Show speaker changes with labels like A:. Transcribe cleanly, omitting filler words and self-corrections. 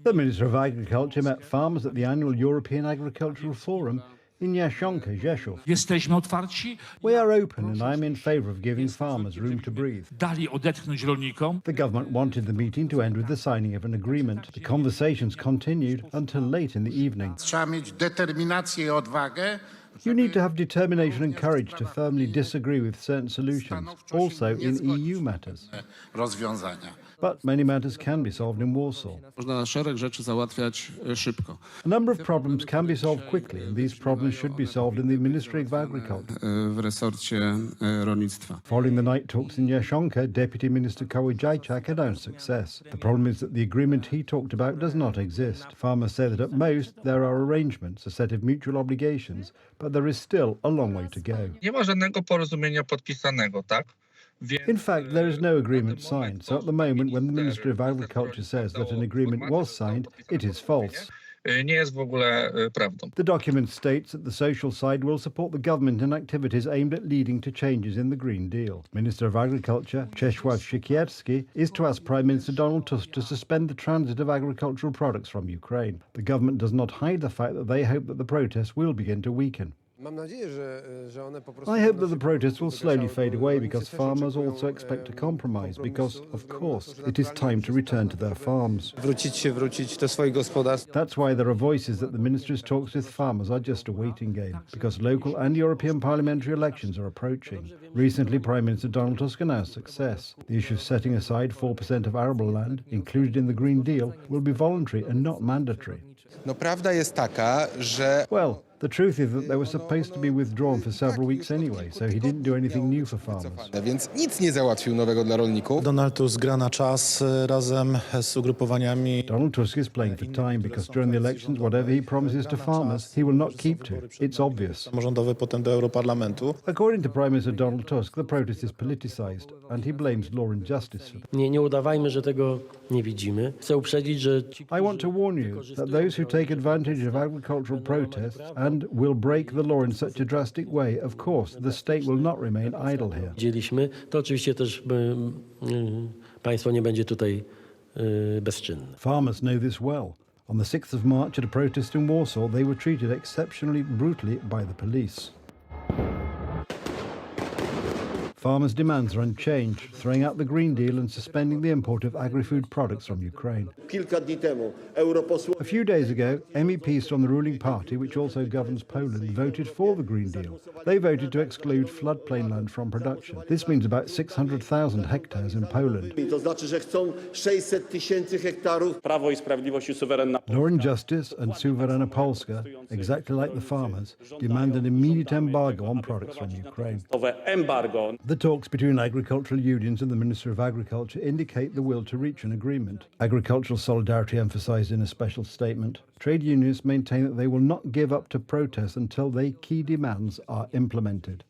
A: The Minister of Agriculture met farmers at the annual European Agricultural Forum in Jasionka, Rzeszów.
B: Jesteśmy otwarci.
A: We are open and I'm in favour of giving farmers room to breathe.
B: Dali odetchnąć rolnikom.
A: The government wanted the meeting to end with the signing of an agreement. The conversations continued until late in the evening.
C: Trzeba mieć determinację i odwagę.
A: You need to have determination and courage to firmly disagree with certain solutions, also in EU matters.
C: Rozwiązania.
A: But many matters can be solved in Warsaw.
D: Można szereg rzeczy załatwiać szybko.
A: A number of problems can be solved quickly, and these problems should be solved in the Ministry of Agriculture.
D: W resorcie rolnictwa.
A: Following the night talks in Jasionka, Deputy Minister Kołodziejczak announced success. The problem is that the agreement he talked about does not exist. Farmers say that at most there are arrangements, a set of mutual obligations, but there is still a long way to go.
E: Nie ma żadnego porozumienia podpisanego, tak?
A: In fact, there is no agreement signed, so at the moment when the Ministry of Agriculture says that an agreement was signed, it is false.
E: Nie jest w ogóle prawdą.
A: The document states that the social side will support the government in activities aimed at leading to changes in the Green Deal. Minister of Agriculture, Czesław Siekierski, is to ask Prime Minister Donald Tusk to suspend the transit of agricultural products from Ukraine. The government does not hide the fact that they hope that the protests will begin to weaken. I hope that the protests will slowly fade away because farmers also expect a compromise because, of course, it is time to return to their farms. That's why there are voices that the minister's talks with farmers are just a waiting game because local and European parliamentary elections are approaching. Recently, Prime Minister Donald Tusk announced success. The issue of setting aside 4% of arable land, included in the Green Deal, will be voluntary and not mandatory. Well, the truth is that they were supposed to be withdrawn for several weeks anyway, so he didn't do anything new for farmers.
F: Donald Tusk gra na czas razem z ugrupowaniami.
A: Donald Tusk is playing for time because during the elections, whatever he promises to farmers, he will not keep to. It's obvious.
F: Samorządowy potem do Europarlamentu.
A: According to Prime Minister Donald Tusk, the protest is politicized and he blames Law and Justice for it.
G: Nie udawajmy, że tego nie widzimy. Chcę uprzedzić, że
A: I want to warn you that those who take advantage of agricultural protests and will break the law in such a drastic way, of course, the state will not remain idle here.
G: widzieliśmy, to oczywiście też państwo nie będzie tutaj bezczynne.
A: Farmers know this well. On the 6th of March at a protest in Warsaw, they were treated exceptionally brutally by the police. Farmers' demands are unchanged, throwing out the Green Deal and suspending the import of agri-food products from Ukraine. A few days ago, MEPs from the ruling party, which also governs Poland, voted for the Green Deal. They voted to exclude floodplain land from production. This means about 600,000 hectares in Poland. Law and Justice and Suwerena Polska, exactly like the farmers, demand an immediate embargo on products from Ukraine. The talks between agricultural unions and the Minister of Agriculture indicate the will to reach an agreement. Agricultural solidarity emphasised in a special statement. Trade unions maintain that they will not give up to protests until their key demands are implemented.